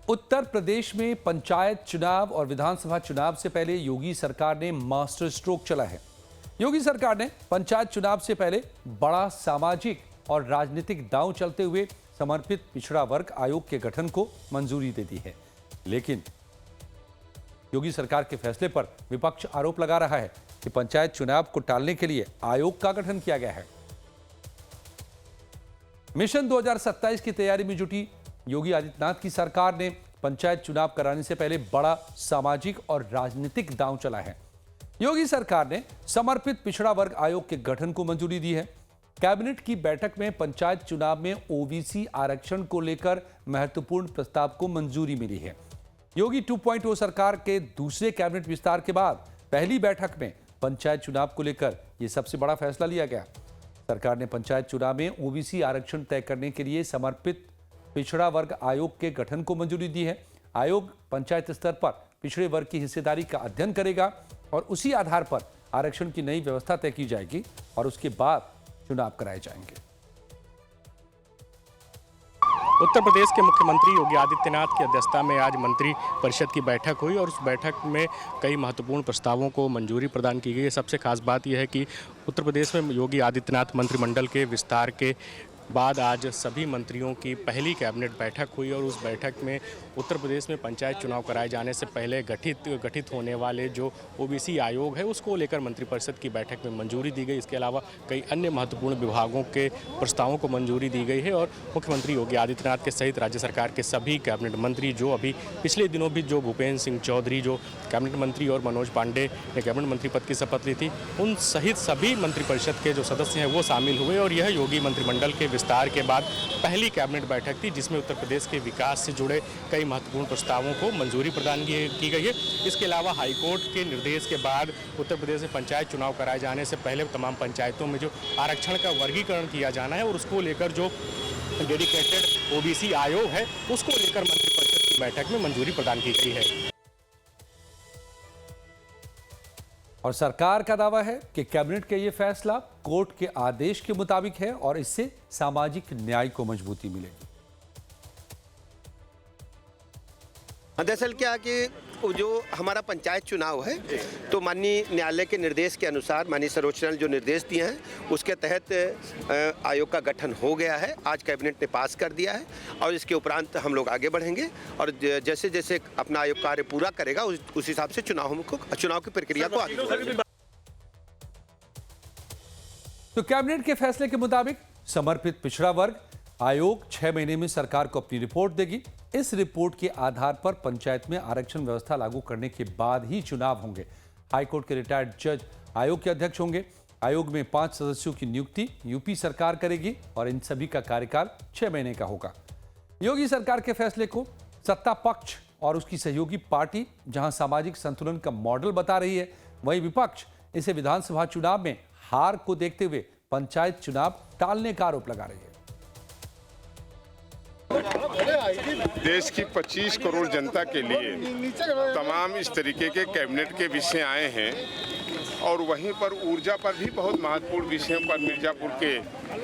उत्तर प्रदेश में पंचायत चुनाव और विधानसभा चुनाव से पहले योगी सरकार ने मास्टर स्ट्रोक चला है। योगी सरकार ने पंचायत चुनाव से पहले बड़ा सामाजिक और राजनीतिक दांव चलते हुए समर्पित पिछड़ा वर्ग आयोग के गठन को मंजूरी दे दी है। लेकिन योगी सरकार के फैसले पर विपक्ष आरोप लगा रहा है कि पंचायत चुनाव को टालने के लिए आयोग का गठन किया गया है। मिशन 2027 की तैयारी में जुटी योगी आदित्यनाथ की सरकार ने पंचायत चुनाव कराने से पहले बड़ा सामाजिक और राजनीतिक दांव चला है। योगी सरकार ने समर्पित पिछड़ा वर्ग आयोग के गठन को मंजूरी दी है। कैबिनेट की बैठक में पंचायत चुनाव में ओबीसी आरक्षण को लेकर महत्वपूर्ण प्रस्ताव को मंजूरी मिली है। योगी 2.0 सरकार के दूसरे कैबिनेट विस्तार के बाद पहली बैठक में पंचायत चुनाव को लेकर यह सबसे बड़ा फैसला लिया गया। सरकार ने पंचायत चुनाव में ओबीसी आरक्षण तय करने के लिए समर्पित पिछड़ा वर्ग आयोग के गठन को मंजूरी दी है। आयोग पंचायत स्तर पर पिछड़े वर्ग की हिस्सेदारी का अध्ययन करेगा और उसी आधार पर आरक्षण की नई व्यवस्था तय की जाएगी और उसके बाद चुनाव कराए जाएंगे। उत्तर प्रदेश के मुख्यमंत्री योगी आदित्यनाथ की अध्यक्षता में आज मंत्री परिषद की बैठक हुई और उस बैठक में कई महत्वपूर्ण प्रस्तावों को मंजूरी प्रदान की गई। सबसे खास बात यह है कि उत्तर प्रदेश में योगी आदित्यनाथ मंत्रिमंडल के विस्तार के बाद आज सभी मंत्रियों की पहली कैबिनेट बैठक हुई और उस बैठक में उत्तर प्रदेश में पंचायत चुनाव कराए जाने से पहले गठित होने वाले जो ओबीसी आयोग है उसको लेकर मंत्रिपरिषद की बैठक में मंजूरी दी गई। इसके अलावा कई अन्य महत्वपूर्ण विभागों के प्रस्तावों को मंजूरी दी गई है और मुख्यमंत्री योगी आदित्यनाथ के सहित राज्य सरकार के सभी कैबिनेट मंत्री जो अभी पिछले दिनों भी जो भूपेंद्र सिंह चौधरी जो कैबिनेट मंत्री और मनोज पांडे ने कैबिनेट मंत्री पद की शपथ ली थी, उन सहित सभी मंत्रिपरिषद के जो सदस्य हैं वो शामिल हुए और यह योगी मंत्रिमंडल के विस्तार के बाद पहली कैबिनेट बैठक थी जिसमें उत्तर प्रदेश के विकास से जुड़े कई महत्वपूर्ण प्रस्तावों को मंजूरी प्रदान की गई है। इसके अलावा हाईकोर्ट के निर्देश के बाद उत्तर प्रदेश में पंचायत चुनाव कराए जाने से पहले तमाम पंचायतों में जो आरक्षण का वर्गीकरण किया जाना है और उसको लेकर जो डेडिकेटेड ओबीसी आयोग है उसको लेकर मंत्रिपरिषद की बैठक में मंजूरी प्रदान की गई है। और सरकार का दावा है कि कैबिनेट का यह फैसला कोर्ट के आदेश के मुताबिक है और इससे सामाजिक न्याय को मजबूती मिलेगी। दरअसल क्या कि जो हमारा पंचायत चुनाव है तो माननीय न्यायालय के निर्देश के अनुसार माननीय सर्वोच्च न्यायालय जो निर्देश दिए हैं उसके तहत आयोग का गठन हो गया है। आज कैबिनेट ने पास कर दिया है और इसके उपरांत हम लोग आगे बढ़ेंगे और जैसे जैसे अपना आयोग कार्य पूरा करेगा उस हिसाब से चुनाव की प्रक्रिया को आगे बढ़ेगा। तो कैबिनेट के फैसले के मुताबिक समर्पित पिछड़ा वर्ग आयोग 6 महीने में सरकार को अपनी रिपोर्ट देगी। इस रिपोर्ट के आधार पर पंचायत में आरक्षण व्यवस्था लागू करने के बाद ही चुनाव होंगे। हाईकोर्ट के रिटायर्ड जज आयोग के अध्यक्ष होंगे। आयोग में 5 सदस्यों की नियुक्ति यूपी सरकार करेगी और इन सभी का कार्यकाल 6 महीने का होगा। योगी सरकार के फैसले को सत्ता पक्ष और उसकी सहयोगी पार्टी जहां सामाजिक संतुलन का मॉडल बता रही है, वहीं विपक्ष इसे विधानसभा चुनाव में हार को देखते हुए पंचायत चुनाव टालने का आरोप लगा रही है। देश की 25 करोड़ जनता के लिए तमाम इस तरीके के कैबिनेट के विषय आए हैं और वहीं पर ऊर्जा पर भी बहुत महत्वपूर्ण विषयों पर मिर्जापुर के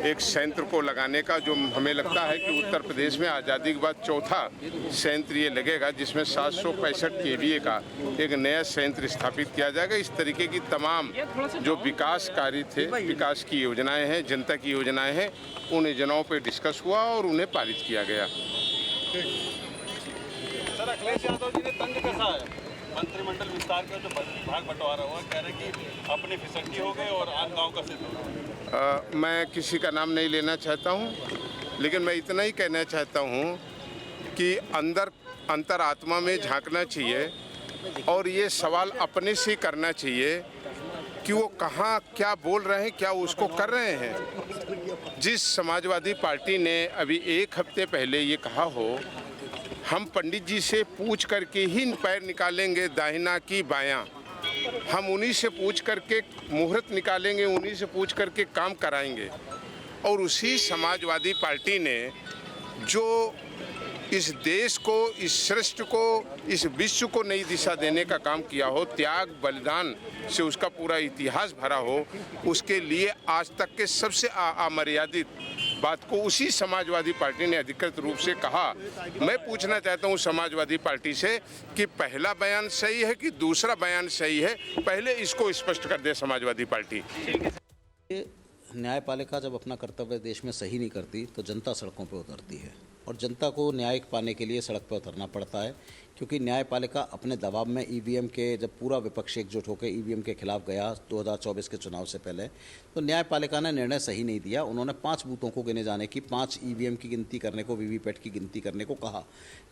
एक संयंत्र को लगाने का जो हमें लगता है कि उत्तर प्रदेश में आज़ादी के बाद चौथा संयंत्र ये लगेगा जिसमें 765 केवीए का एक नया संयंत्र स्थापित किया जाएगा। इस तरीके की तमाम जो विकास कार्य थे, विकास की योजनाएं हैं, जनता की योजनाएं हैं, उन योजनाओं पर डिस्कस हुआ और उन्हें पारित किया गया। सर, अखिलेश यादव जी ने तंज कसा है मंत्रिमंडल विस्तार का जो भाग बंटवारा हुआ, कह रहे हैं कि अपनी फिसड्डी हो गई और आन गांव का सिद्ध हो गया। मैं किसी का नाम नहीं लेना चाहता हूं, लेकिन मैं इतना ही कहना चाहता हूं कि अंतरात्मा में झांकना चाहिए और ये सवाल अपने से करना चाहिए कि वो कहाँ क्या बोल रहे हैं, क्या उसको कर रहे हैं। जिस समाजवादी पार्टी ने अभी 1 हफ्ते पहले ये कहा हो हम पंडित जी से पूछ करके ही पैर निकालेंगे दाहिना की बायां, हम उन्हीं से पूछ करके मुहूर्त निकालेंगे, उन्हीं से पूछ करके काम कराएंगे, और उसी समाजवादी पार्टी ने जो इस देश को, इस सृष्टि को, इस विश्व को नई दिशा देने का काम किया हो, त्याग बलिदान से उसका पूरा इतिहास भरा हो, उसके लिए आज तक के सबसे अमर्यादित बात को उसी समाजवादी पार्टी ने अधिकृत रूप से कहा। मैं पूछना चाहता हूँ समाजवादी पार्टी से कि पहला बयान सही है कि दूसरा बयान सही है, पहले इसको स्पष्ट कर दे समाजवादी पार्टी। न्यायपालिका जब अपना कर्तव्य देश में सही नहीं करती तो जनता सड़कों पर उतरती है और जनता को न्याय पाने के लिए सड़क पर उतरना पड़ता है, क्योंकि न्यायपालिका अपने दबाव में ईवीएम के, जब पूरा विपक्ष एकजुट होकर ईवीएम के खिलाफ गया 2024 के चुनाव से पहले, तो न्यायपालिका ने निर्णय सही नहीं दिया। उन्होंने 5 बूथों को गिने जाने की, 5 ईवीएम की गिनती करने को, वीवीपैट की गिनती करने को कहा,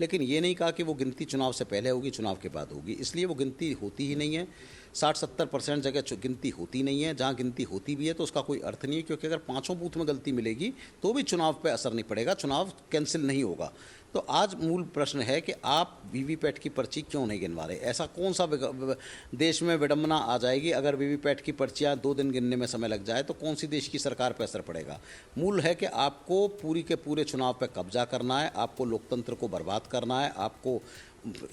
लेकिन ये नहीं कहा कि वो गिनती चुनाव से पहले होगी, चुनाव के बाद होगी। इसलिए वो गिनती होती ही नहीं है। 60-70% जगह गिनती होती नहीं है। जहाँ गिनती होती भी है तो उसका कोई अर्थ नहीं है, क्योंकि अगर 5 बूथ में गलती मिलेगी तो भी चुनाव पे असर नहीं पड़ेगा, चुनाव कैंसिल नहीं होगा। तो आज मूल प्रश्न है कि आप वीवीपैट की पर्ची क्यों नहीं गिनवा रहे? ऐसा कौन सा देश में विडंबना आ जाएगी अगर वीवीपैट की पर्चियाँ 2 दिन गिनने में समय लग जाए? तो कौन सी देश की सरकार पर असर पड़ेगा? मूल है कि आपको पूरी के पूरे चुनाव पर कब्जा करना है, आपको लोकतंत्र को बर्बाद करना है, आपको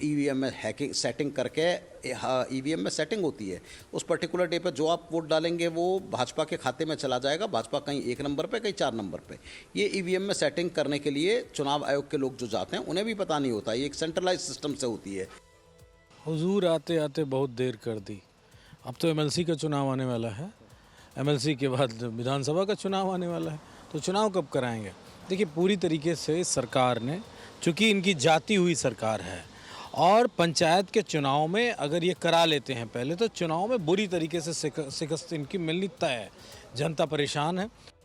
ईवीएम में हैकिंग सेटिंग करके, ईवीएम में सेटिंग होती है, उस पर्टिकुलर डे पे जो आप वोट डालेंगे वो भाजपा के खाते में चला जाएगा, भाजपा कहीं 1 नंबर पे, कहीं 4 नंबर पे। ये ईवीएम में सेटिंग करने के लिए चुनाव आयोग के लोग जो जाते हैं उन्हें भी पता नहीं होता, ये एक सेंट्रलाइज सिस्टम से होती है। हुजूर आते आते बहुत देर कर दी। अब तो एमएलसी का चुनाव आने वाला है, एमएलसी के बाद विधानसभा का चुनाव आने वाला है, तो चुनाव कब कराएंगे? देखिए, पूरी तरीके से सरकार ने, चूँकि इनकी जाती हुई सरकार है और पंचायत के चुनाव में अगर ये करा लेते हैं पहले, तो चुनाव में बुरी तरीके से शिकस्त इनकी मिलनी तय है। जनता परेशान है।